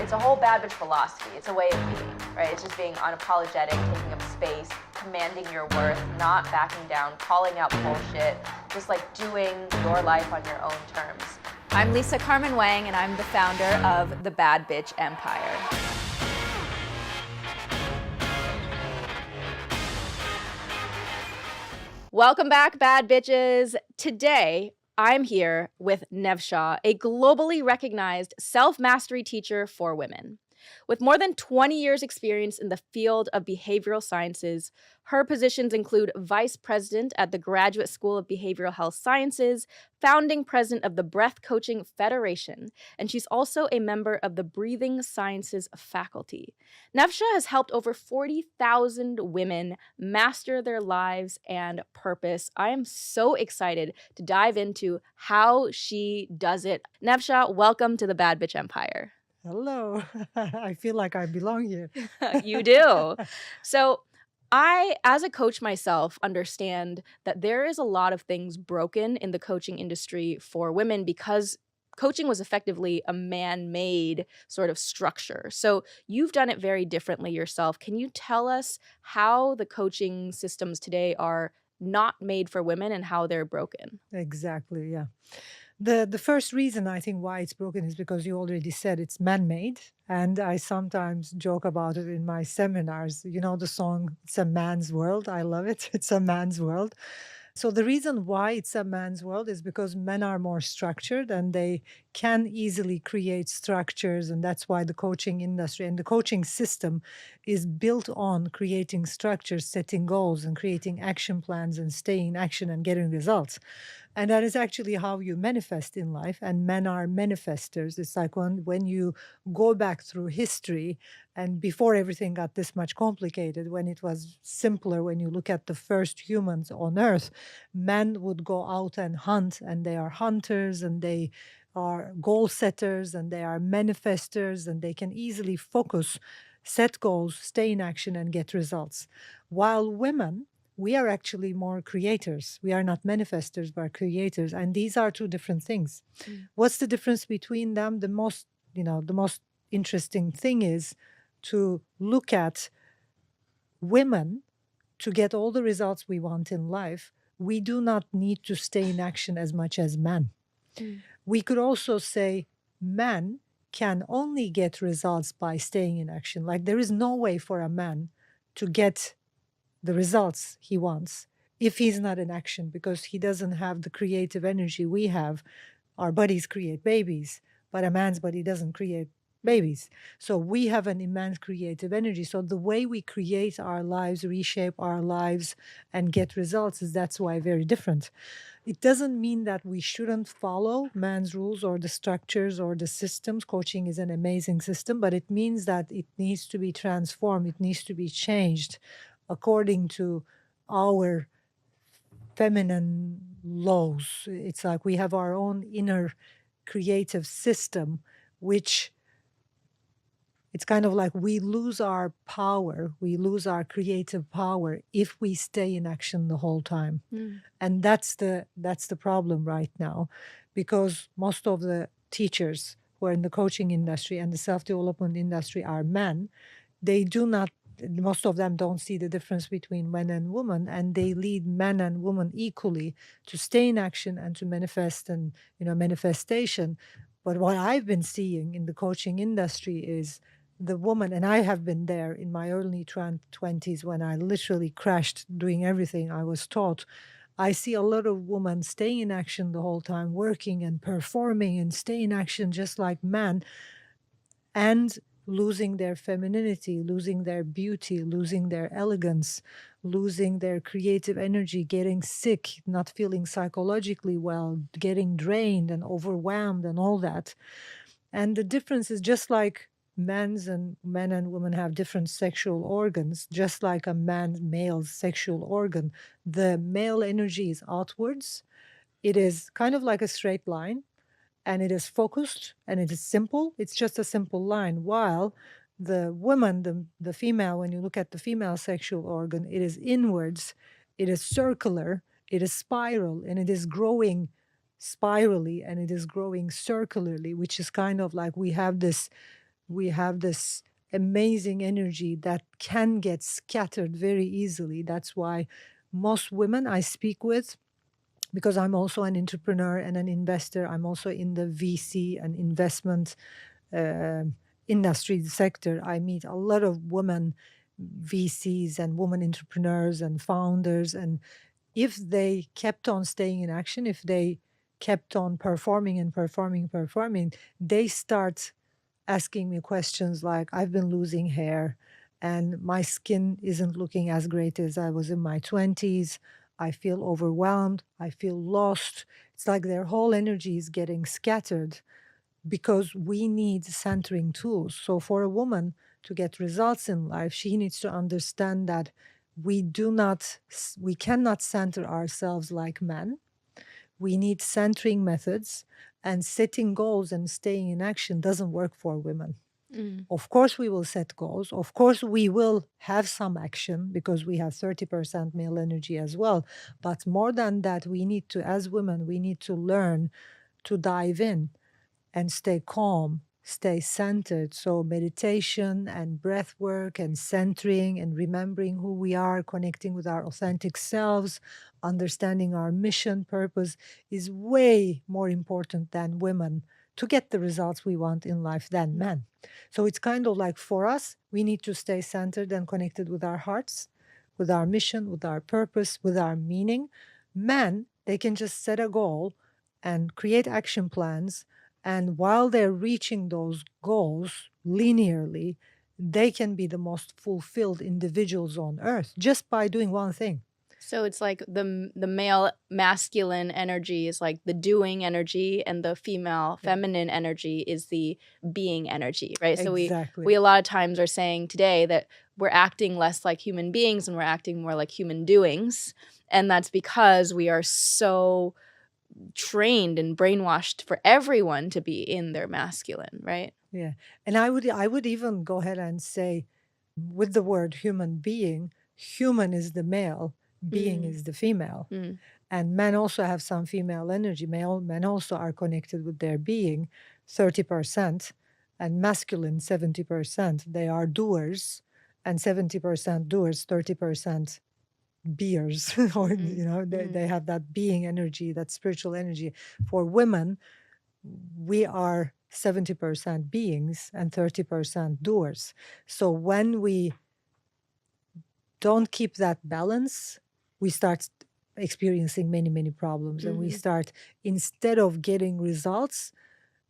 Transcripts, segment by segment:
It's a whole bad bitch philosophy. It's a way of being, right? It's just being unapologetic, taking up space, commanding your worth, not backing down, calling out bullshit, just like doing your life on your own terms. I'm Lisa Carmen Wang, and I'm the founder of the Bad Bitch Empire. Welcome back, bad bitches. Today, I'm here with Nevşah, a globally recognized self-mastery teacher for women. With more than 20 years experience in the field of behavioral sciences, her positions include Vice President at the Graduate School of Behavioral Health Sciences, founding President of the Breath Coaching Federation, and she's also a member of the Breathing Sciences faculty. Nevşah has helped over 40,000 women master their lives and purpose. I am so excited to dive into how she does it. Nevşah, welcome to the Bad Bitch Empire. Hello. I feel like I belong here. You do. So I, as a coach myself, understand that there is a lot of things broken in the coaching industry for women because coaching was effectively a man-made sort of structure. So you've done it very differently yourself. Can you tell us how the coaching systems today are not made for women and how they're broken? Exactly, yeah. The first reason I think why it's broken is because you already said it's man-made. And I sometimes joke about it in my seminars. You know the song, It's a Man's World? I love it. It's a man's world. So the reason why it's a man's world is because men are more structured and they can easily create structures. And that's why the coaching industry and the coaching system is built on creating structures, setting goals, and creating action plans and staying in action and getting results. And that is actually how you manifest in life. And men are manifestors. It's like when you go back through history and before everything got this much complicated, when it was simpler, when you look at the first humans on earth, men would go out and hunt, and they are hunters and they are goal setters and they are manifestors and they can easily focus, set goals, stay in action and get results. While women, we are actually more creators. We are not manifestors, but creators. And these are two different things. What's the difference between them? The most interesting thing is to look at women to get all the results we want in life. We do not need to stay in action as much as men. We could also say men can only get results by staying in action. Like there is no way for a man to get the results he wants if he's not in action, because he doesn't have the creative energy we have. Our bodies create babies, but a man's body doesn't create babies. So we have an immense creative energy. So the way we create our lives, reshape our lives, and get results that's why very different. It doesn't mean that we shouldn't follow man's rules or the structures or the systems. Coaching is an amazing system, but it means that it needs to be transformed. It needs to be changed according to our feminine laws. It's like we have our own inner creative system, which it's kind of like we lose our power, we lose our creative power if we stay in action the whole time. And that's the problem right now, because most of the teachers who are in the coaching industry and the self-development industry are men. Most of them don't see the difference between men and women, and they lead men and women equally to stay in action and to manifest and manifestation. But what I've been seeing in the coaching industry is the woman, and I have been there in my early 20s when I literally crashed doing everything I was taught. I see a lot of women staying in action the whole time, working and performing and stay in action just like men, and losing their femininity, losing their beauty, losing their elegance, losing their creative energy, getting sick, not feeling psychologically well, getting drained and overwhelmed and all that. And the difference is just like men and women have different sexual organs, just like a male's sexual organ. The male energy is outwards. It is kind of like a straight line, and it is focused and it is simple. It's just a simple line. While the woman, the female, when you look at the female sexual organ, it is inwards, it is circular, it is spiral, and it is growing spirally and it is growing circularly, which is kind of like we have this we have this amazing energy that can get scattered very easily. That's why most women I speak with, because I'm also an entrepreneur and an investor, I'm also in the VC and investment uh, industry sector. I meet a lot of women VCs and women entrepreneurs and founders. And if they kept on staying in action, if they kept on performing and performing, they start asking me questions like, I've been losing hair and my skin isn't looking as great as I was in my 20s. I feel overwhelmed. I feel lost. It's like their whole energy is getting scattered because we need centering tools. So for a woman to get results in life, she needs to understand that we cannot center ourselves like men. We need centering methods, and setting goals and staying in action doesn't work for women. Mm. Of course, we will set goals. Of course, we will have some action because we have 30% male energy as well. But more than that, we need to, as women, we need to learn to dive in and stay calm, stay centered. So, meditation and breath work and centering and remembering who we are, connecting with our authentic selves, understanding our mission, purpose is way more important than women to get the results we want in life than men. So, it's kind of like for us, we need to stay centered and connected with our hearts, with our mission, with our purpose, with our meaning. Men, they can just set a goal and create action plans, and while they're reaching those goals linearly, they can be the most fulfilled individuals on earth just by doing one thing. So it's like the male masculine energy is like the doing energy, and the female Yeah. feminine energy is the being energy, right? So Exactly. we a lot of times are saying today that we're acting less like human beings and we're acting more like human doings, and that's because we are so trained and brainwashed for everyone to be in their masculine, right? Yeah. And I would even go ahead and say, with the word human being, human is the male, being Mm. is the female. Mm. And men also have some female energy. Men also are connected with their being, 30%, and masculine, 70%. They are doers, and 70% doers, 30% beers, or, they have that being energy, that spiritual energy. For women, we are 70% beings and 30% doers. So when we don't keep that balance, we start experiencing many, many problems. And we start, instead of getting results,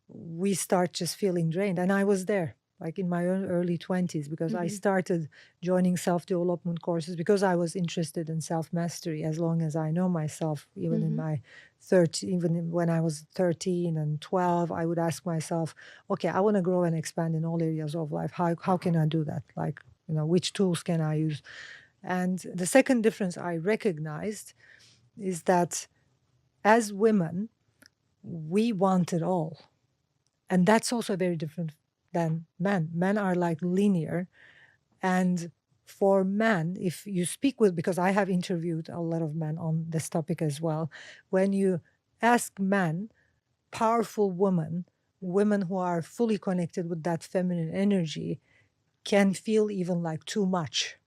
we start just feeling drained. And I was there, like in my own early 20s, because I started joining self-development courses because I was interested in self-mastery. As long as I know myself, even in my 30, even when I was 13 and 12, I would ask myself, okay, I want to grow and expand in all areas of life. How can I do that? Like, which tools can I use? And the second difference I recognized is that as women, we want it all. And that's also very different than men. Men are like linear. And for men, if you speak with, because I have interviewed a lot of men on this topic as well, when you ask men, powerful women who are fully connected with that feminine energy can feel even like too much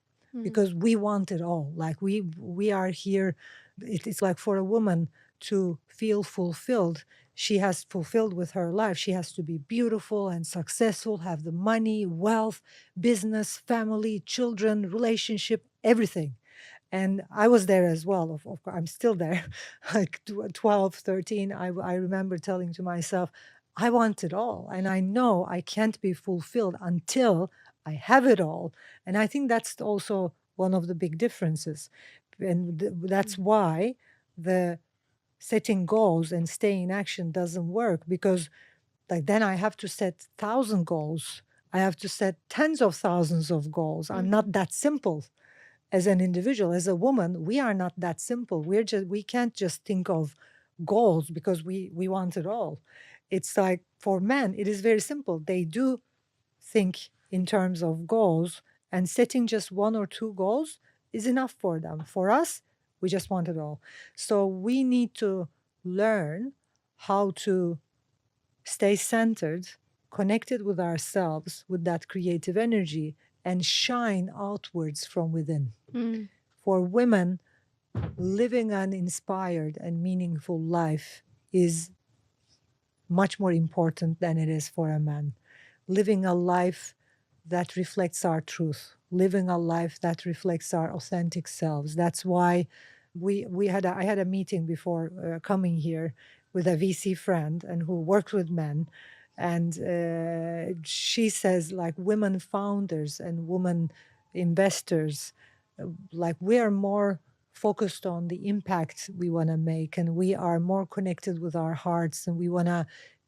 because we want it all. Like we are here. It's like for a woman to feel fulfilled, she has fulfilled with her life. She has to be beautiful and successful, have the money, wealth, business, family, children, relationship, everything. And I was there as well. Of course, I'm still there. Like 12, 13, I remember telling to myself, I want it all. And I know I can't be fulfilled until I have it all. And I think that's also one of the big differences. And that's why the setting goals and staying in action doesn't work, because like then I have to set 1,000 goals. I have to set tens of thousands of goals. I'm not that simple as an individual. As a woman, we are not that simple. We can't just think of goals because we want it all. It's like for men, it is very simple. They do think in terms of goals, and setting just one or two goals is enough for them. For us, we just want it all. So we need to learn how to stay centered connected with ourselves, with that creative energy, and shine outwards from within. Mm. For women, living an inspired and meaningful life is much more important than it is for a man. Living a life that reflects our truth, living a life that reflects our authentic selves. That's why I had a meeting before coming here with a VC friend and who works with men, and she says like women founders and women investors, like we are more focused on the impact we want to make, and we are more connected with our hearts, and we want to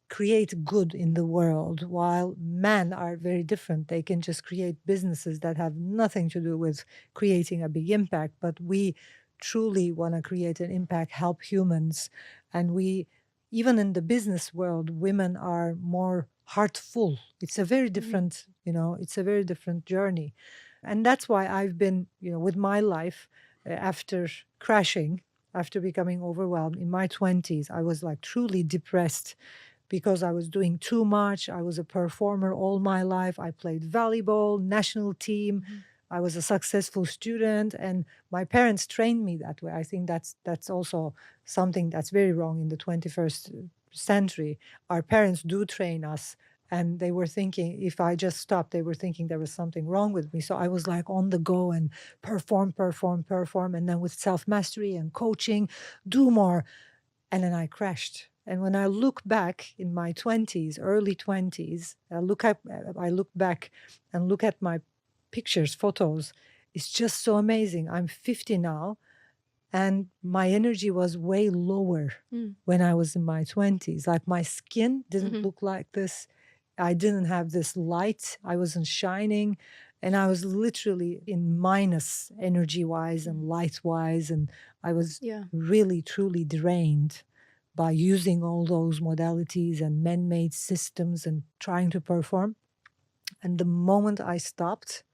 create good in the world, while men are very different. They can just create businesses that have nothing to do with creating a big impact, but we truly want to create an impact, help humans. And we, even in the business world, women are more heartful. It's a very different, it's a very different journey. And that's why I've been, with my life, after crashing, after becoming overwhelmed in my 20s, I was like truly depressed because I was doing too much. I was a performer all my life. I played volleyball, national team. I was a successful student, and my parents trained me that way. I think that's also something that's very wrong in the 21st century. Our parents do train us, and they were thinking if I just stopped, they were thinking there was something wrong with me. So I was like on the go and perform, and then with self-mastery and coaching, do more. And then I crashed. And when I look back in my 20s, early 20s, I look back and look at my pictures, photos. It's just so amazing. I'm 50 now, and my energy was way lower when I was in my 20s. Like my skin didn't look like this. I didn't have this light. I wasn't shining. And I was literally in minus energy-wise and light-wise. And I was really, truly drained by using all those modalities and man-made systems and trying to perform. And the moment I stopped,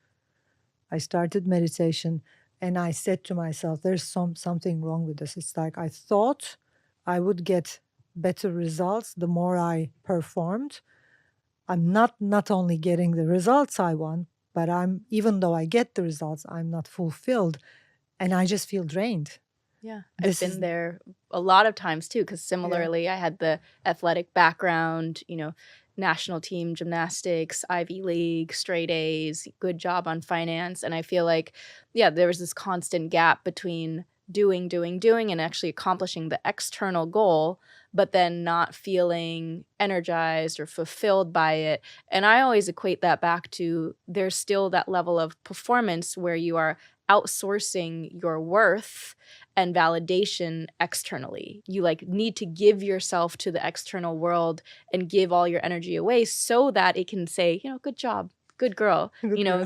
I started meditation, and I said to myself, there's something wrong with this. It's like I thought I would get better results the more I performed. I'm not only getting the results I want, but even though I get the results, I'm not fulfilled, and I just feel drained. Yeah, I've been there a lot of times too, because similarly, I had the athletic background, national team gymnastics, Ivy League, straight A's, good job on finance. And I feel like, there was this constant gap between doing, and actually accomplishing the external goal, but then not feeling energized or fulfilled by it. And I always equate that back to there's still that level of performance where you are outsourcing your worth and validation externally. You need to give yourself to the external world and give all your energy away so that it can say, good job, good girl,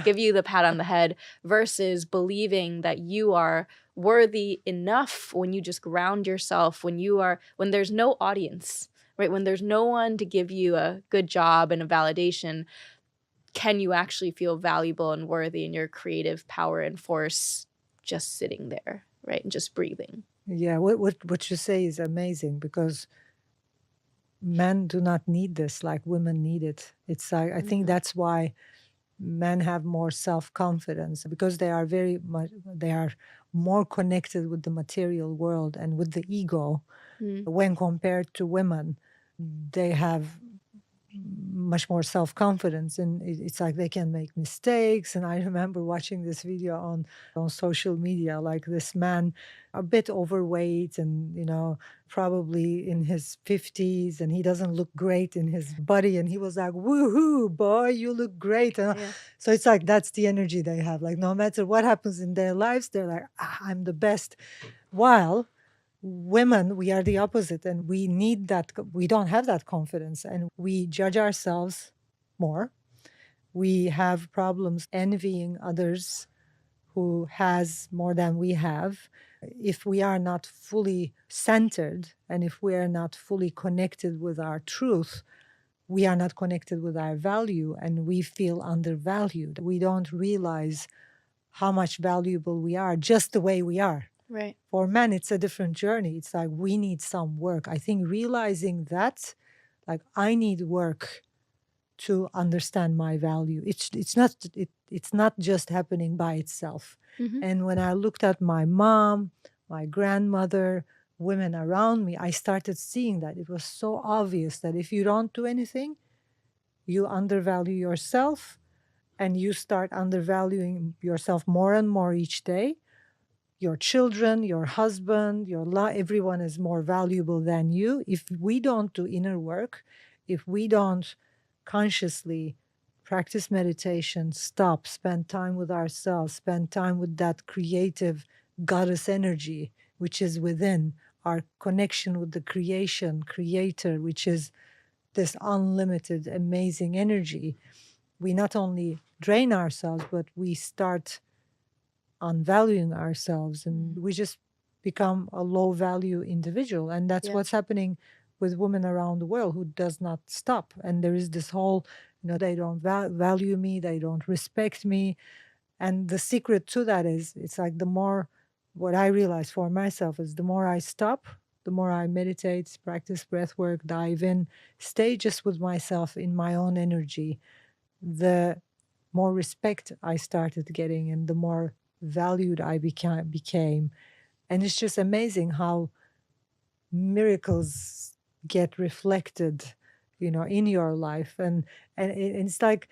give you the pat on the head, versus believing that you are worthy enough when you just ground yourself, when there's no audience, right? When there's no one to give you a good job and a validation, can you actually feel valuable and worthy in your creative power and force just sitting there, right? And just breathing. Yeah, what you say is amazing, because men do not need this like women need it. It's like, I think that's why men have more self-confidence, because they are more connected with the material world and with the ego. When compared to women, they have much more self-confidence, and it's like they can make mistakes. And I remember watching this video on social media, like this man, a bit overweight and probably in his 50s, and he doesn't look great in his body, and he was like, woohoo boy, you look great. So it's like that's the energy they have, like no matter what happens in their lives, they're like, I'm the best. While women, we are the opposite, and we need that. We don't have that confidence, and we judge ourselves more. We have problems envying others who has more than we have. If we are not fully centered, and if we are not fully connected with our truth, we are not connected with our value, and we feel undervalued. We don't realize how much valuable we are just the way we are. Right. For men, it's a different journey. It's like we need some work. I think realizing that, like I need work to understand my value. It's not just happening by itself. Mhm. And when I looked at my mom, my grandmother, women around me, I started seeing that it was so obvious that if you don't do anything, you undervalue yourself, and you start undervaluing yourself more and more each day. Your children, your husband, everyone is more valuable than you. If we don't do inner work, if we don't consciously practice meditation, stop, spend time with ourselves, spend time with that creative goddess energy, which is within, our connection with the creator, which is this unlimited, amazing energy, we not only drain ourselves, but we start unvaluing ourselves, and we just become a low value individual. And that's Yeah. what's happening with women around the world who does not stop. And there is this whole, they don't value me, they don't respect me. And the secret to that is, it's like what I realize for myself is the more I stop, the more I meditate, practice breath work, dive in, stay just with myself in my own energy, the more respect I started getting and the more valued I became. And it's just amazing how miracles get reflected, in your life. And it's like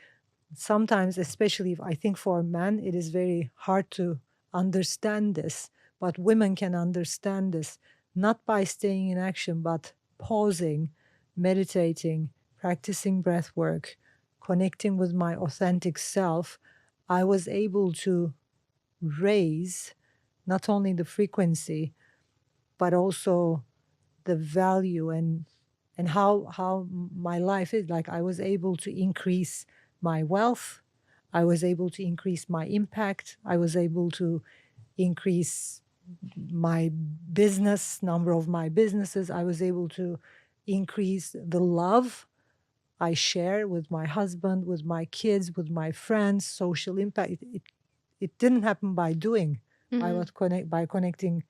sometimes, especially I think for men, it is very hard to understand this, but women can understand this not by staying in action, but pausing, meditating, practicing breath work, connecting with my authentic self. I was able to raise not only the frequency, but also the value and how my life is. Like, I was able to increase my wealth, I was able to increase my impact, I was able to increase my number of my businesses, I was able to increase the love I share with my husband, with my kids, with my friends. Social impact, it didn't happen by doing. I was by connecting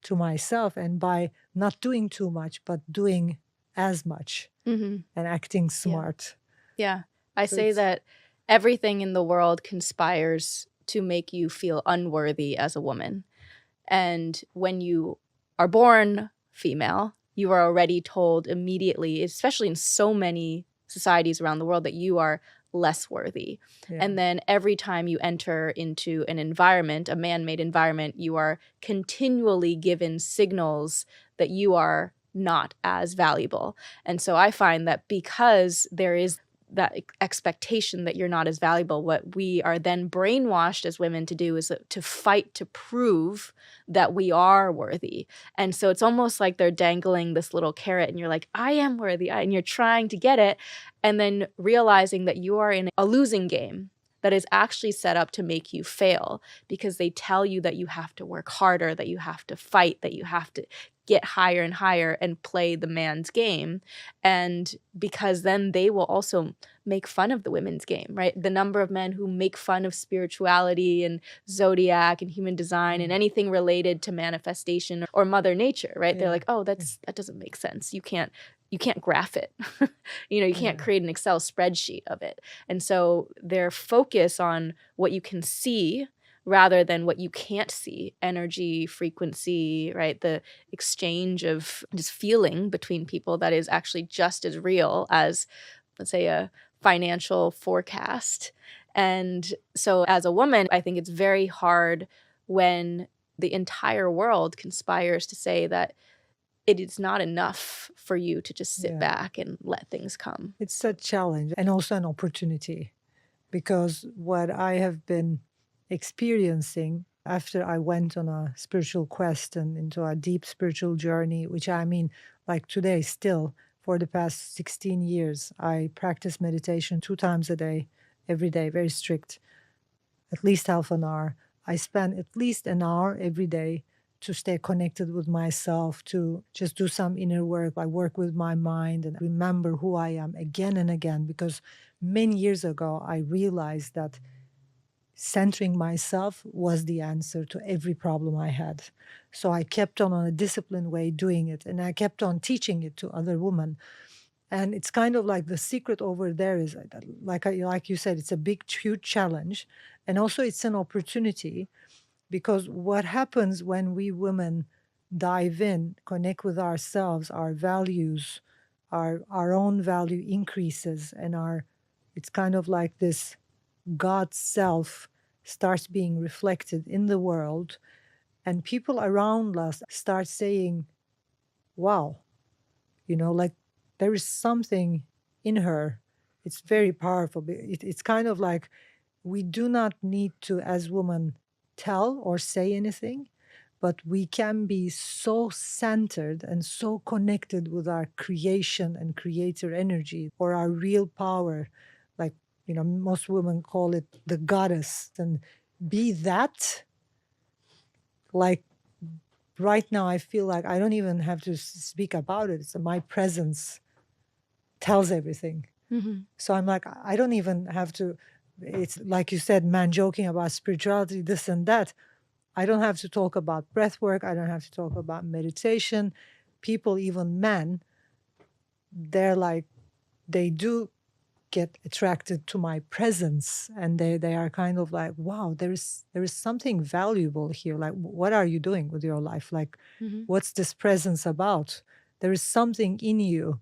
to myself and by not doing too much, but doing as much and acting smart. Yeah. I So say it's that everything in the world conspires to make you feel unworthy as a woman. And when you are born female, you are already told immediately, especially in so many societies around the world, that you are less worthy. yeah, And then every time you enter into an environment, a man-made environment, you are continually given signals that you are not as valuable. And so I find that because there is that expectation that you're not as valuable, what we are then brainwashed as women to do is to fight to prove that we are worthy. And so it's almost like they're dangling this little carrot and you're like, I am worthy, and you're trying to get it, and then realizing that you are in a losing game that is actually set up to make you fail, because they tell you that you have to work harder, that you have to fight, that you have to get higher and higher and play the man's game. And because then they will also make fun of the women's game, right? The number of men who make fun of spirituality and zodiac and human design and anything related to manifestation or mother nature, right? They're like, oh, that doesn't make sense. You can't graph it. You can't create an Excel spreadsheet of it. And so their focus on what you can see rather than what you can't see, energy, frequency, right? The exchange of just feeling between people that is actually just as real as, let's say, a financial forecast. And so as a woman, I think it's very hard when the entire world conspires to say that it is not enough for you to just sit back and let things come. It's a challenge and also an opportunity, because what I have been experiencing after I went on a spiritual quest and into a deep spiritual journey, which I mean, like today still, for the past 16 years, I practice meditation 2 times a day, every day, very strict, at least half an hour. I spend at least an hour every day to stay connected with myself, to just do some inner work. I work with my mind and remember who I am again and again, because many years ago, I realized that centering myself was the answer to every problem I had. So I kept on a disciplined way doing it, and I kept on teaching it to other women. And it's kind of like the secret over there is like you said, it's a big, huge challenge. And also it's an opportunity, because what happens when we women dive in, connect with ourselves, our values, our own value increases, and it's kind of like this God's self starts being reflected in the world, and people around us start saying, wow, like there is something in her. It's very powerful. It's kind of like we do not need to, as women, tell or say anything, but we can be so centered and so connected with our creation and creator energy, or our real power. Like, most women call it the goddess, and be that. Like, right now, I feel like I don't even have to speak about it. It's my presence tells everything. So I'm like, I don't even have to. It's like you said, man joking about spirituality, this and that. I don't have to talk about breath work. I don't have to talk about meditation. People, even men, they're like, they do get attracted to my presence, and they are kind of like, wow, there is something valuable here. Like, what are you doing with your life? Like, what's this presence about? There is something in you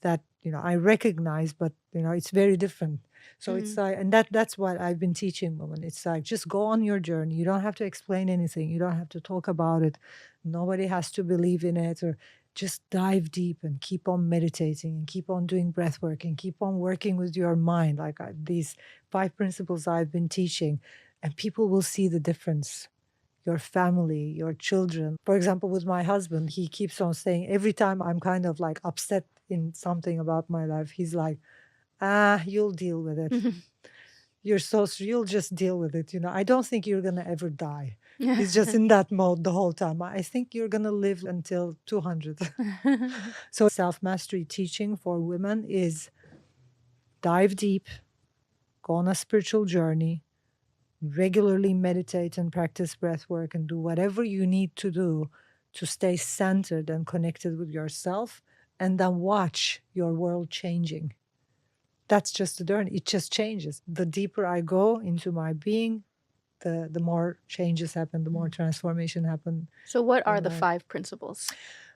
that I recognize, but it's very different. So it's like, and that's what I've been teaching women. It's like, just go on your journey. You don't have to explain anything. You don't have to talk about it. Nobody has to believe in it, or just dive deep and keep on meditating and keep on doing breath work and keep on working with your mind. Like, these 5 principles I've been teaching, and people will see the difference. Your family, your children. For example, with my husband, he keeps on saying, every time I'm kind of like upset in something about my life, he's like, you'll deal with it. You'll just deal with it. I don't think you're going to ever die. He's just in that mode the whole time. I think you're going to live until 200. So self-mastery teaching for women is dive deep, go on a spiritual journey, regularly meditate and practice breath work, and do whatever you need to do to stay centered and connected with yourself, and then watch your world changing. That's just the journey. It just changes. The deeper I go into my being, the more changes happen, the more transformation happen. So what are the 5 principles?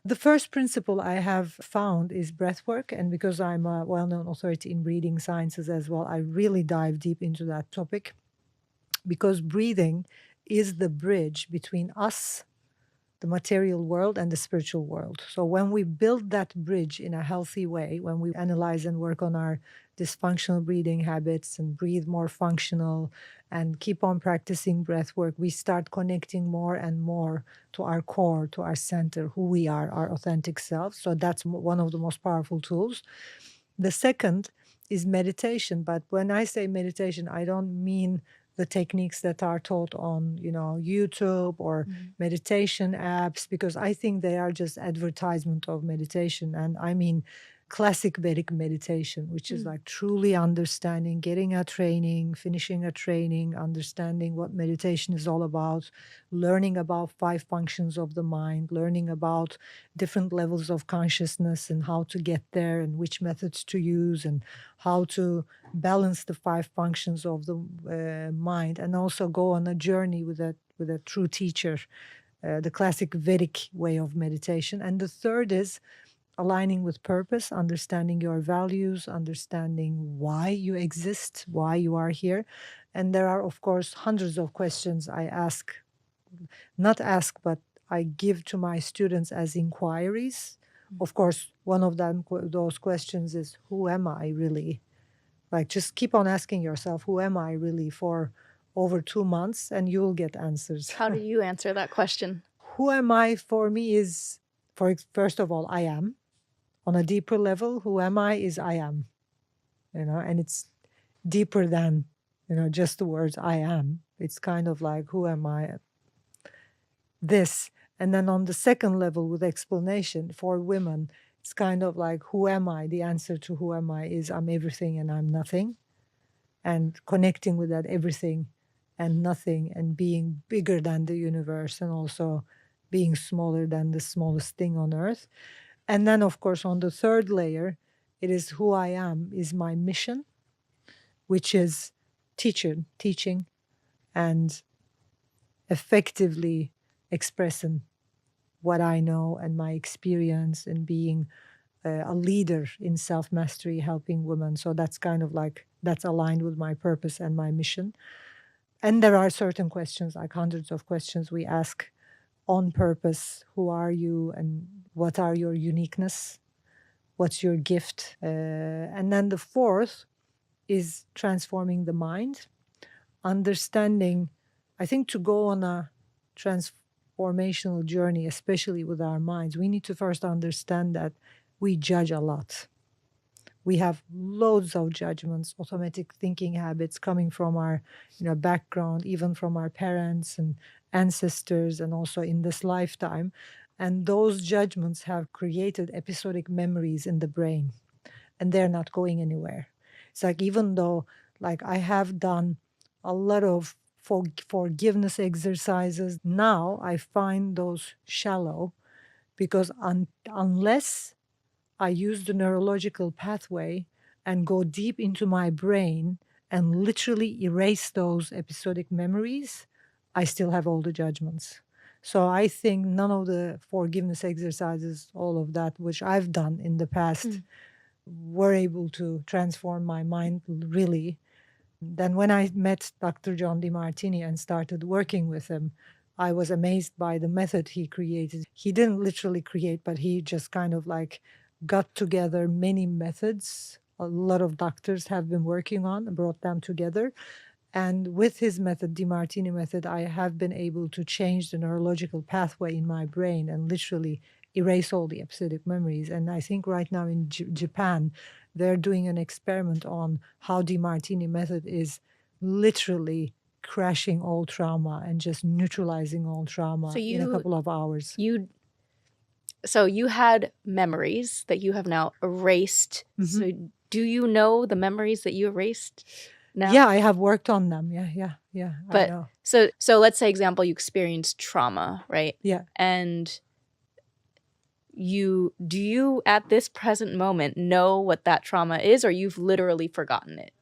The first principle I have found is breath work. And because I'm a well-known authority in breathing sciences as well, I really dive deep into that topic, because breathing is the bridge between us, the material world, and the spiritual world. So when we build that bridge in a healthy way, when we analyze and work on our dysfunctional breathing habits and breathe more functional and keep on practicing breath work, we start connecting more and more to our core, to our center, who we are, our authentic self. So that's one of the most powerful tools. The second is meditation. But when I say meditation, I don't mean the techniques that are taught on, YouTube or meditation apps, because I think they are just advertisement of meditation. And I mean classic Vedic meditation, which is like truly understanding, getting a training, finishing a training, understanding what meditation is all about, learning about 5 functions of the mind, learning about different levels of consciousness and how to get there and which methods to use and how to balance the 5 functions of the mind, and also go on a journey with a true teacher, the classic Vedic way of meditation. And the third is aligning with purpose, understanding your values, understanding why you exist, why you are here. And there are, of course, hundreds of questions I but I give to my students as inquiries. Of course, one of those questions is, who am I really? Like, just keep on asking yourself, who am I really, for over 2 months, and you'll get answers. How do you answer that question? Who am I, for me, is, first of all, I am. On a deeper level, who am I is I am, and it's deeper than, just the words I am. It's kind of like, who am I? This. And then on the second level, with explanation for women, it's kind of like, who am I? The answer to who am I is, I'm everything and I'm nothing. And connecting with that everything and nothing, and being bigger than the universe, and also being smaller than the smallest thing on earth. And then, of course, on the third layer, It is who I am, is my mission, which is teaching, and effectively expressing what I know and my experience in being a leader in self-mastery, helping women. So that's kind of like, that's aligned with my purpose and my mission. And there are certain questions, like hundreds of questions we ask on purpose. Who are you and what are your uniqueness? What's your gift? And then the fourth is transforming the mind, understanding. I think to go on a transformational journey, especially with our minds, we need to first understand that we judge a lot. We have loads of judgments, automatic thinking habits coming from our background, even from our parents and ancestors, and also in this lifetime. And those judgments have created episodic memories in the brain, and they're not going anywhere. It's like, even though, like, I have done a lot of forgiveness exercises, now I find those shallow, because unless I use the neurological pathway and go deep into my brain and literally erase those episodic memories, I still have all the judgments. So I think none of the forgiveness exercises, all of that, which I've done in the past, were able to transform my mind really. Then when I met Dr. John DeMartini and started working with him, I was amazed by the method he created. He didn't literally create, but he just kind of like got together many methods a lot of doctors have been working on, brought them together. And with his method, DeMartini method, I have been able to change the neurological pathway in my brain and literally erase all the episodic memories. And I think right now in Japan, they're doing an experiment on how DeMartini method is literally crashing all trauma and just neutralizing all trauma in a couple of hours. So you had memories that you have now erased. So do you know the memories that you erased now? Yeah, I have worked on them. Yeah. But I know. So let's say, example, you experienced trauma, right? Yeah. And do you at this present moment know what that trauma is, or you've literally forgotten it?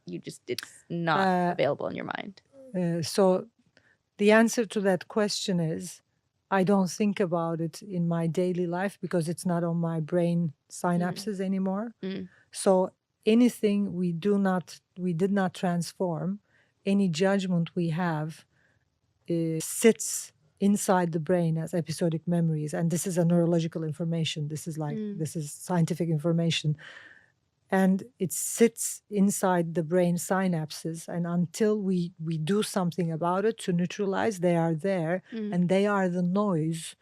It's not available in your mind. So the answer to that question is, I don't think about it in my daily life because it's not on my brain synapses anymore. So anything we did not transform, any judgment we have sits inside the brain as episodic memories. And this is a neurological information. This is scientific information. And it sits inside the brain synapses. And until we do something about it to neutralize, they are there. And they are the noise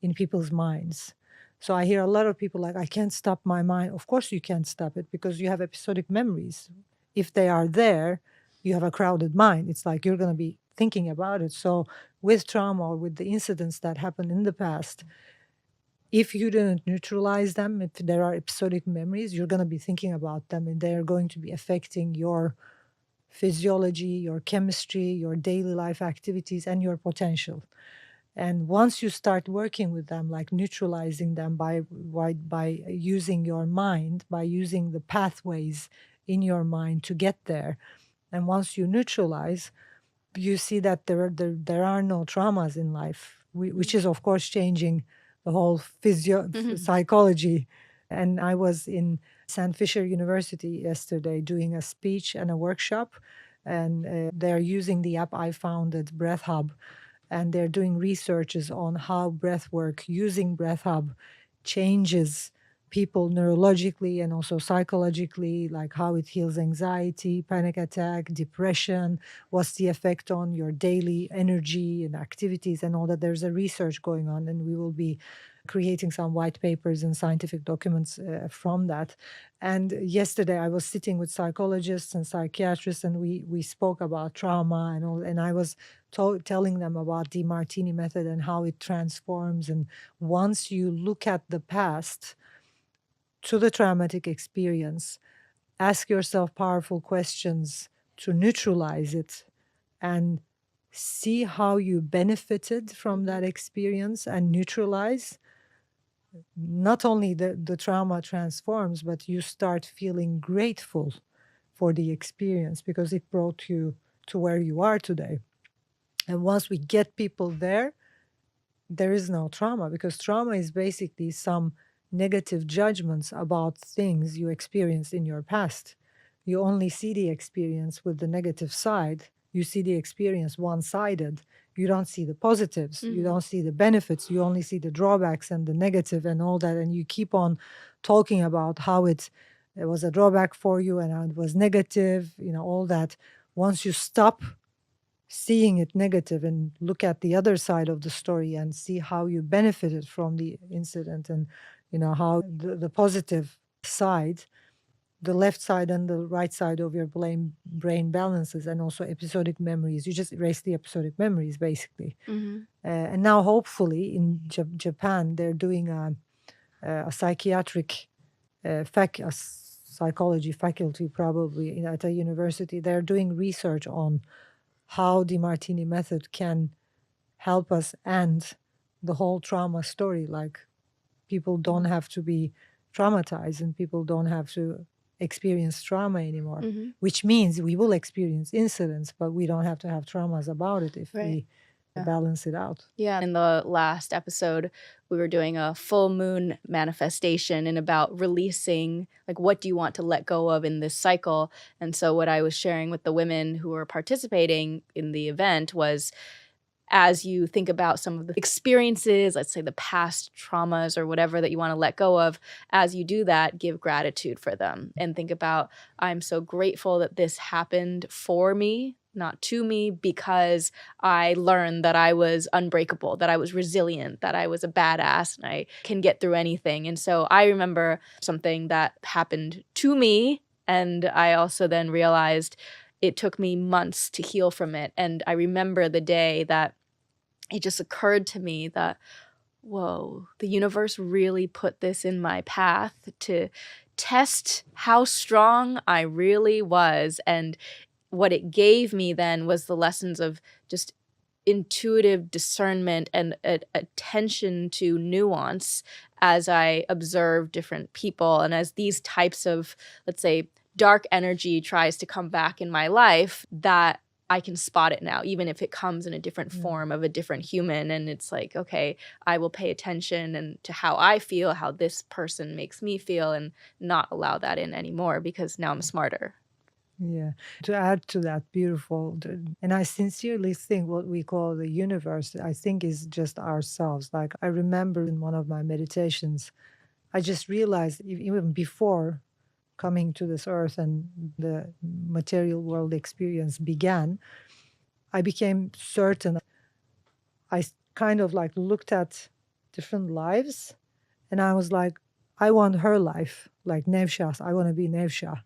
in people's minds. So I hear a lot of people like, I can't stop my mind. Of course you can't stop it because you have episodic memories. If they are there, you have a crowded mind. It's like you're going to be thinking about it. So with trauma or with the incidents that happened in the past, if you didn't neutralize them, if there are episodic memories, you're going to be thinking about them and they're going to be affecting your physiology, your chemistry, your daily life activities, and your potential. And once you start working with them, like neutralizing them by using your mind, by using the pathways in your mind to get there, and once you neutralize, you see that there are no traumas in life, which is, of course, changing the whole psychology. And I was in San Fisher University yesterday doing a speech and a workshop, and they're using the app I founded, Breath Hub, and they're doing researches on how breathwork, using Breath Hub, changes people neurologically and also psychologically, like how it heals anxiety, panic attack, depression, what's the effect on your daily energy and activities and all that. There's a research going on, and we will be creating some white papers and scientific documents from that. And yesterday I was sitting with psychologists and psychiatrists, and we spoke about trauma and all, and I was telling them about the DeMartini method and how it transforms. And once you look at the past to the traumatic experience, ask yourself powerful questions to neutralize it and see how you benefited from that experience and neutralize, not only the trauma transforms, but you start feeling grateful for the experience because it brought you to where you are today. And once we get people there, there is no trauma, because trauma is basically some negative judgments about things you experienced in your past. You only see the experience with the negative side. You see the experience one-sided. You don't see the positives. You don't see the benefits. You only see the drawbacks and the negative and all that. And you keep on talking about how it was a drawback for you and how it was negative, all that. Once you stop seeing it negative and look at the other side of the story and see how you benefited from the incident, and how the positive side, the left side and the right side of your brain balances, and also episodic memories. You just erase the episodic memories basically. And now hopefully in Japan they're doing a psychiatric a psychology faculty, probably at a university. They're doing research on how the Martini method can help us end the whole trauma story. Like, people don't have to be traumatized and people don't have to experience trauma anymore, which means we will experience incidents, but we don't have to have traumas about it if we balance it out. Yeah. In the last episode, we were doing a full moon manifestation and about releasing, like, what do you want to let go of in this cycle? And so what I was sharing with the women who were participating in the event was, as you think about some of the experiences, let's say the past traumas or whatever that you want to let go of, as you do that, give gratitude for them and think about, I'm so grateful that this happened for me, not to me, because I learned that I was unbreakable, that I was resilient, that I was a badass and I can get through anything. And so I remember something that happened to me, and I also then realized it took me months to heal from it. And I remember the day that it just occurred to me that, whoa, the universe really put this in my path to test how strong I really was. And what it gave me then was the lessons of just intuitive discernment and attention to nuance as I observe different people. And as these types of, let's say, dark energy tries to come back in my life, that I can spot it now, even if it comes in a different form of a different human. And it's like, okay, I will pay attention and to how I feel, how this person makes me feel, and not allow that in anymore, because now I'm smarter. Yeah. To add to that, beautiful. And I sincerely think what we call the universe, I think, is just ourselves. Like, I remember in one of my meditations, I just realized even before coming to this earth and the material world experience began, I became certain. I kind of like looked at different lives and I was like, I want her life, like Nevşah. I want to be Nevşah.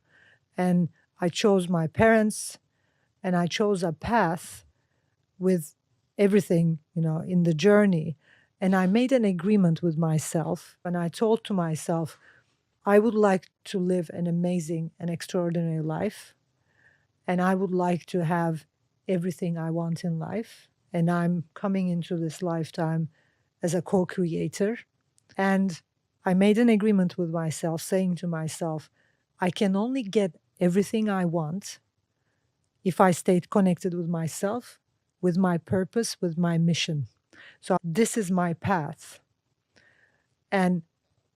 And I chose my parents and I chose a path with everything, in the journey. And I made an agreement with myself and I told to myself, I would like to live an amazing and extraordinary life. And I would like to have everything I want in life. And I'm coming into this lifetime as a co-creator. And I made an agreement with myself, saying to myself, I can only get everything I want if I stayed connected with myself, with my purpose, with my mission. So this is my path. And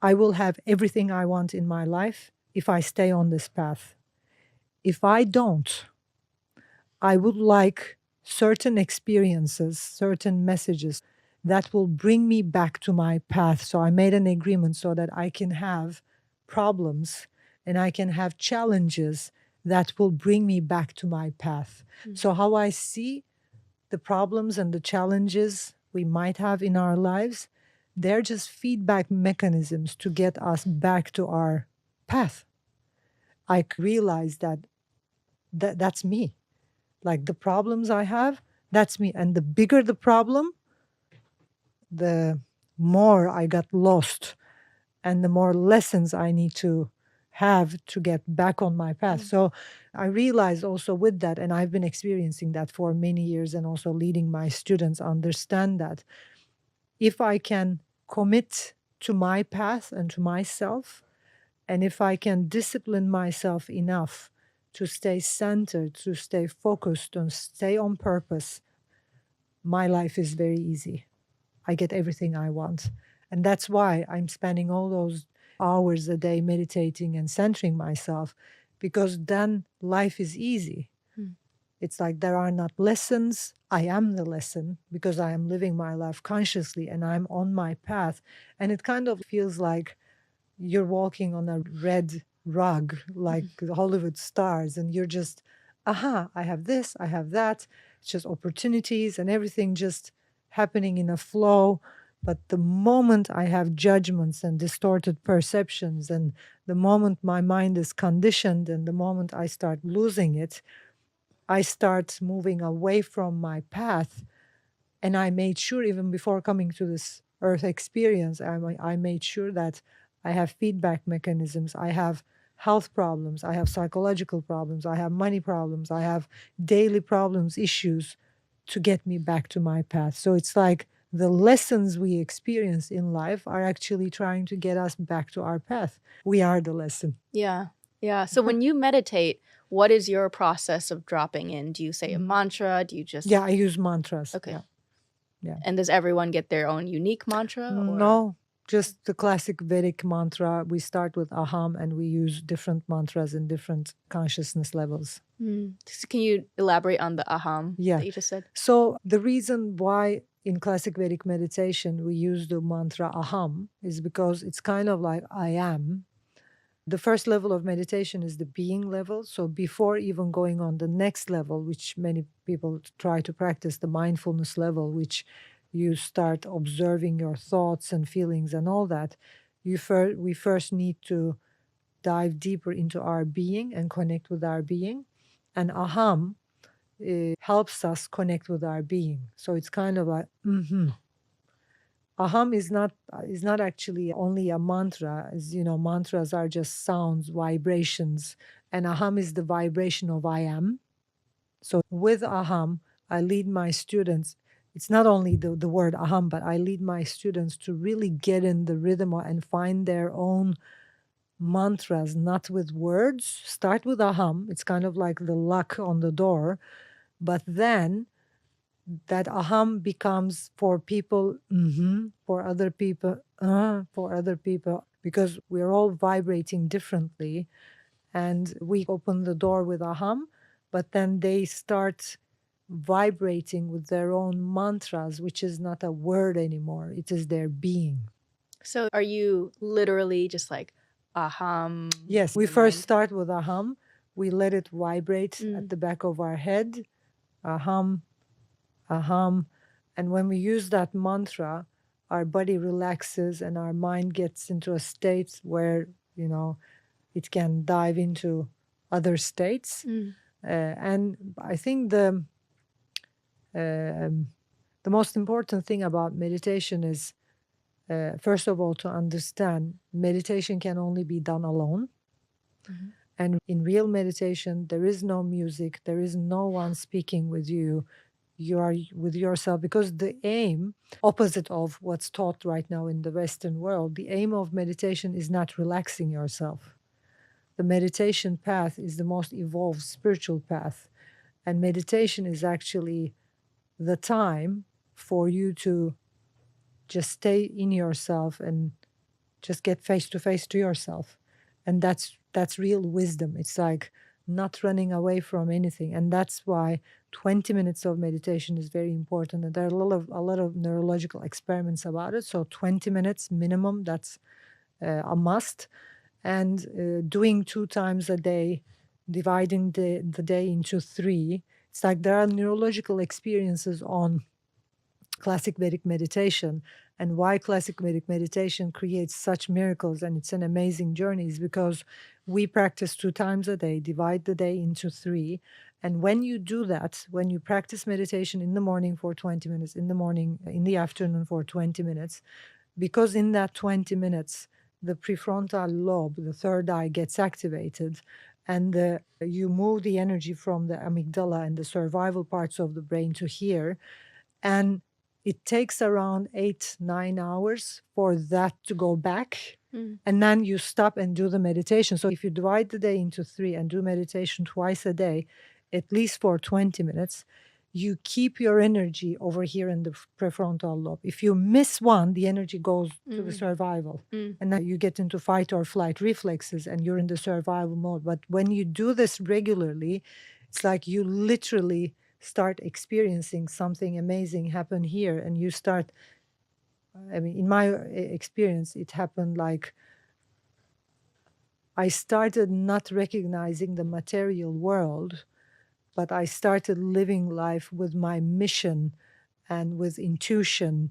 I will have everything I want in my life if I stay on this path. If I don't, I would like certain experiences, certain messages that will bring me back to my path. So I made an agreement so that I can have problems and I can have challenges that will bring me back to my path. So how I see the problems and the challenges we might have in our lives, they're just feedback mechanisms to get us back to our path. I realize that that's me. Like, the problems I have, that's me. And the bigger the problem, the more I got lost and the more lessons I need to have to get back on my path. So I realized also with that, and I've been experiencing that for many years and also leading my students understand that if I can commit to my path and to myself. And if I can discipline myself enough to stay centered, to stay focused, and stay on purpose, my life is very easy. I get everything I want. And that's why I'm spending all those hours a day meditating and centering myself, because then life is easy. It's like there are not lessons. I am the lesson because I am living my life consciously and I'm on my path. And it kind of feels like you're walking on a red rug, like the Hollywood stars, and you're just, aha, I have this, I have that. It's just opportunities and everything just happening in a flow. But the moment I have judgments and distorted perceptions, and the moment my mind is conditioned, and the moment I start losing it, I start moving away from my path. And I made sure, even before coming to this earth experience, I made sure that I have feedback mechanisms, I have health problems, I have psychological problems, I have money problems, I have daily problems, issues to get me back to my path. So it's like the lessons we experience in life are actually trying to get us back to our path. We are the lesson. Yeah. Yeah. So when you meditate, what is your process of dropping in? Do you say a mantra? Do you just... Yeah, I use mantras. Okay. Yeah. And does everyone get their own unique mantra? Or? No, just the classic Vedic mantra. We start with aham and we use different mantras in different consciousness levels. So can you elaborate on the aham that you just said? So the reason why in classic Vedic meditation we use the mantra aham is because it's kind of like I am. The first level of meditation is the being level. So before even going on the next level, which many people try to practice, the mindfulness level, which you start observing your thoughts and feelings and all that, we first need to dive deeper into our being and connect with our being. And aham helps us connect with our being. So it's kind of like, aham is not actually only a mantra. As you know, mantras are just sounds, vibrations, and aham is the vibration of I am. So with aham, I lead my students. It's not only the word aham, but I lead my students to really get in the rhythm and find their own mantras, not with words. Start with aham. It's kind of like the lock on the door. But then that aham becomes for people, for other people, because we're all vibrating differently. And we open the door with aham, but then they start vibrating with their own mantras, which is not a word anymore. It is their being. So are you literally just like aham? Yes, we first start with aham. We let it vibrate at the back of our head. Aham, aham. And when we use that mantra, our body relaxes and our mind gets into a state where, it can dive into other states. And I think the most important thing about meditation is, first of all, to understand meditation can only be done alone. And in real meditation, there is no music, there is no one speaking with you. You are with yourself, because the aim, opposite of what's taught right now in the Western world, the aim of meditation is not relaxing yourself. The meditation path is the most evolved spiritual path. And meditation is actually the time for you to just stay in yourself and just get face to face to yourself. And that's real wisdom. It's like not running away from anything. And that's why 20 minutes of meditation is very important. And there are a lot of neurological experiments about it. So 20 minutes minimum, that's a must. And doing 2 times a day, dividing the day into 3. It's like there are neurological experiences on classic Vedic meditation, and why classic Vedic meditation creates such miracles, and it's an amazing journey, is because we practice 2 times a day, divide the day into 3. And when you do that, when you practice meditation in the morning for 20 minutes, in the afternoon for 20 minutes, because in that 20 minutes, the prefrontal lobe, the third eye, gets activated, and you move the energy from the amygdala and the survival parts of the brain to here. And it takes around 8-9 hours for that to go back. Mm. And then you stop and do the meditation. So if you divide the day into 3 and do meditation twice a day, at least for 20 minutes, you keep your energy over here in the prefrontal lobe. If you miss one, the energy goes to the survival. And then you get into fight or flight reflexes and you're in the survival mode. But when you do this regularly, it's like you literally start experiencing something amazing happen here. And you start, I mean, in my experience, it happened like I started not recognizing the material world, but I started living life with my mission and with intuition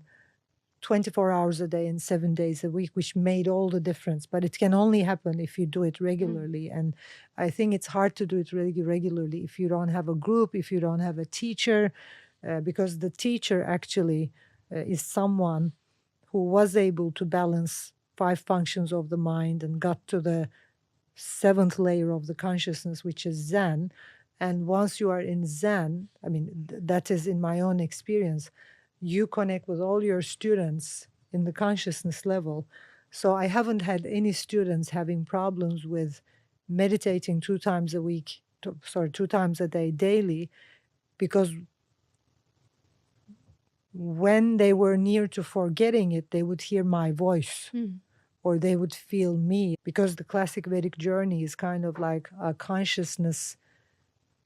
24 hours a day and 7 days a week, which made all the difference. But it can only happen if you do it regularly. And I think it's hard to do it regularly if you don't have a group, if you don't have a teacher, because the teacher actually is someone who was able to balance 5 functions of the mind and got to the 7th layer of the consciousness, which is Zen. And once you are in Zen, I mean, that is in my own experience, you connect with all your students in the consciousness level. So I haven't had any students having problems with meditating 2 times a week, 2 times a day daily, because when they were near to forgetting it, they would hear my voice. Or they would feel me, because the classic Vedic journey is kind of like a consciousness.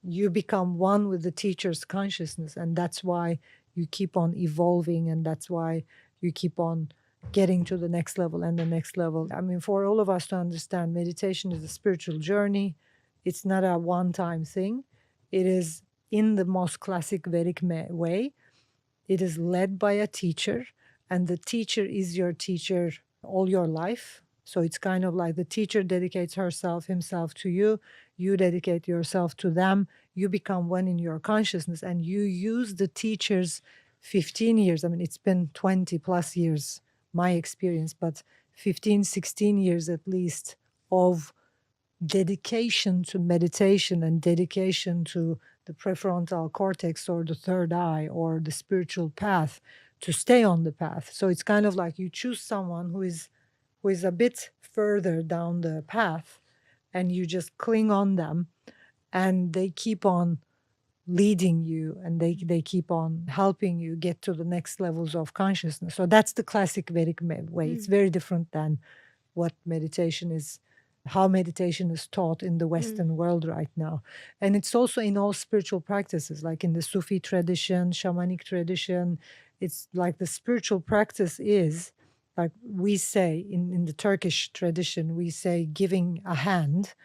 You become one with the teacher's consciousness, and that's why you keep on evolving, and that's why you keep on getting to the next level and the next level. I mean, for all of us to understand, meditation is a spiritual journey. It's not a one-time thing. It is in the most classic Vedic way. It is led by a teacher, and the teacher is your teacher all your life. So it's kind of like the teacher dedicates himself to you, you dedicate yourself to them, you become one in your consciousness, and you use the teacher's 15 years. I mean, it's been 20 plus years, my experience, but 15, 16 years at least of dedication to meditation and dedication to the prefrontal cortex or the third eye or the spiritual path to stay on the path. So it's kind of like you choose someone who is a bit further down the path, and you just cling on them, and they keep on leading you, and they keep on helping you get to the next levels of consciousness. So that's the classic Vedic way. It's very different than what meditation is, how meditation is taught in the Western world right now. And it's also in all spiritual practices, like in the Sufi tradition, shamanic tradition. It's like the spiritual practice is, like we say in the Turkish tradition, we say giving a hand.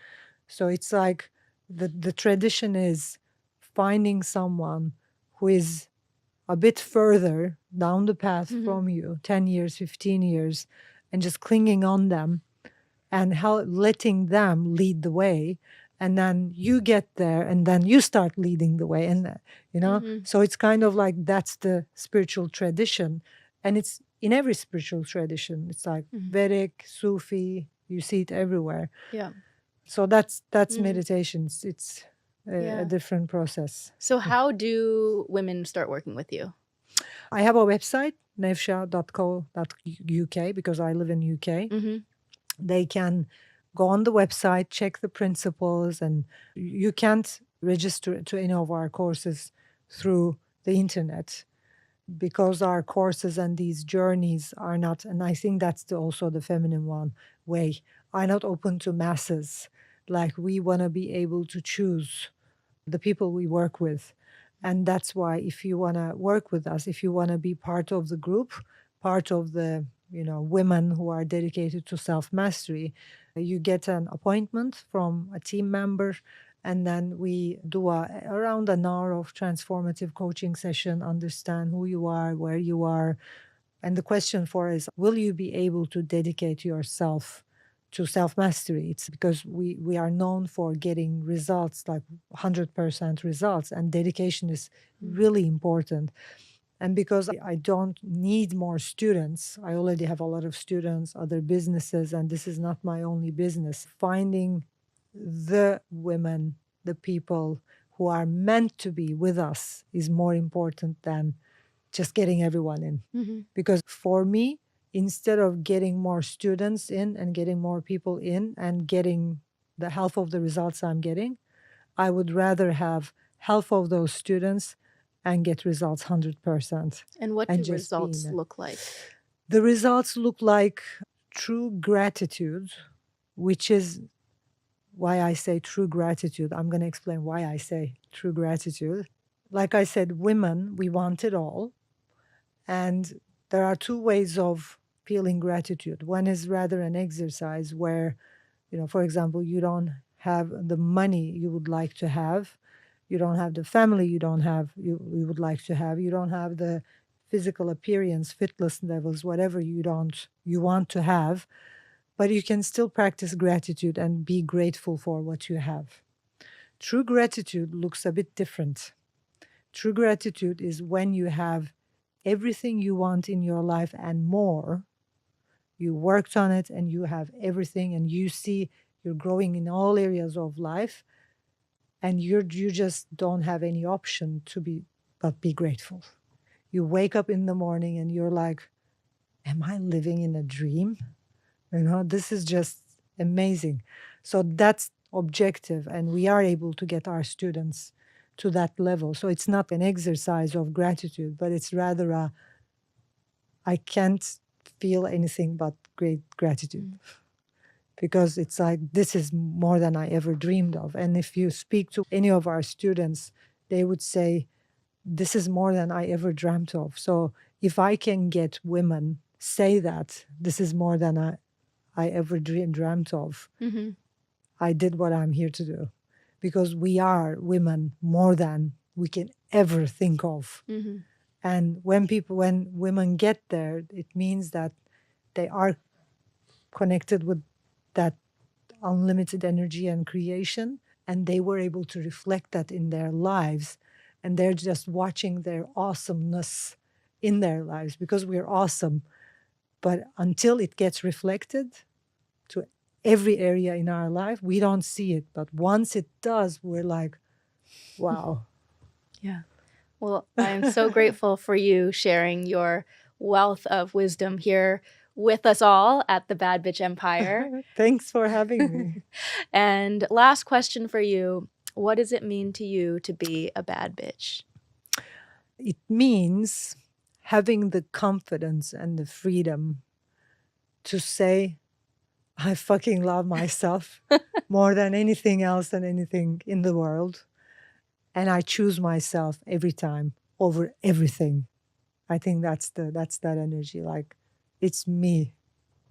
So it's like the tradition is finding someone who is a bit further down the path from you, 10 years, 15 years, and just clinging on them and letting them lead the way. And then you get there, and then you start leading the way. And, so it's kind of like that's the spiritual tradition. And it's in every spiritual tradition. It's like Vedic, Sufi, you see it everywhere. Yeah. So that's meditation. It's a different process. So how do women start working with you? I have a website, nevşah.co.uk, because I live in UK. They can go on the website, check the principles, and you can't register to any of our courses through the internet, because our courses and these journeys are not, and I think that's also the feminine way, are not open to masses. Like, we want to be able to choose the people we work with. And that's why if you want to work with us, if you want to be part of the group, part of the women who are dedicated to self-mastery, you get an appointment from a team member, and then we do around an hour of transformative coaching session, understand who you are, where you are. And the question for is, will you be able to dedicate yourself to self-mastery? It's because we are known for getting results, like 100% results, and dedication is really important. And because I don't need more students, I already have a lot of students, other businesses, and this is not my only business. Finding the women, the people who are meant to be with us is more important than just getting everyone in. Mm-hmm. Because for me, instead of getting more students in and getting more people in and getting the half of the results I'm getting, I would rather have half of those students and get results 100%. And what And do just being results there. look like? The results look like true gratitude, which is why I say true gratitude. I'm going to explain why I say true gratitude. Like I said, women, we want it all. And there are two ways of feeling gratitude. One is rather an exercise where, for example, you don't have the money you would like to have. You don't have the family you would like to have. You don't have the physical appearance, fitness levels, whatever you want to have. But you can still practice gratitude and be grateful for what you have. True gratitude looks a bit different. True gratitude is when you have everything you want in your life and more. You worked on it and you have everything, and you see you're growing in all areas of life, and you just don't have any option but be grateful. You wake up in the morning and you're like, am I living in a dream? This is just amazing. So that's objective, and we are able to get our students to that level. So it's not an exercise of gratitude, but it's rather I can't feel anything but great gratitude. Because it's like, this is more than I ever dreamed of. And if you speak to any of our students, they would say, this is more than I ever dreamt of. So if I can get women say that, this is more than I ever dreamt of, Mm-hmm. I did what I'm here to do. Because we are women more than we can ever think of. Mm-hmm. And when women get there, it means that they are connected with that unlimited energy and creation, and they were able to reflect that in their lives, and they're just watching their awesomeness in their lives, because we're awesome. But until it gets reflected to every area in our life, we don't see it. But once it does, we're like, wow. Yeah. Well, I am so grateful for you sharing your wealth of wisdom here with us all at the Bad Bitch Empire. Thanks for having me. And last question for you. What does it mean to you to be a bad bitch? It means having the confidence and the freedom to say, I fucking love myself more than anything else and anything in the world. And I choose myself every time over everything. I think that's that energy. Like, it's me.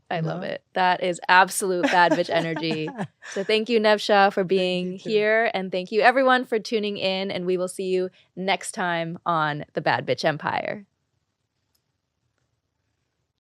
I love it. That is absolute bad bitch energy. So thank you, Nevşah, for being here. And thank you, everyone, for tuning in. And we will see you next time on the Bad Bitch Empire.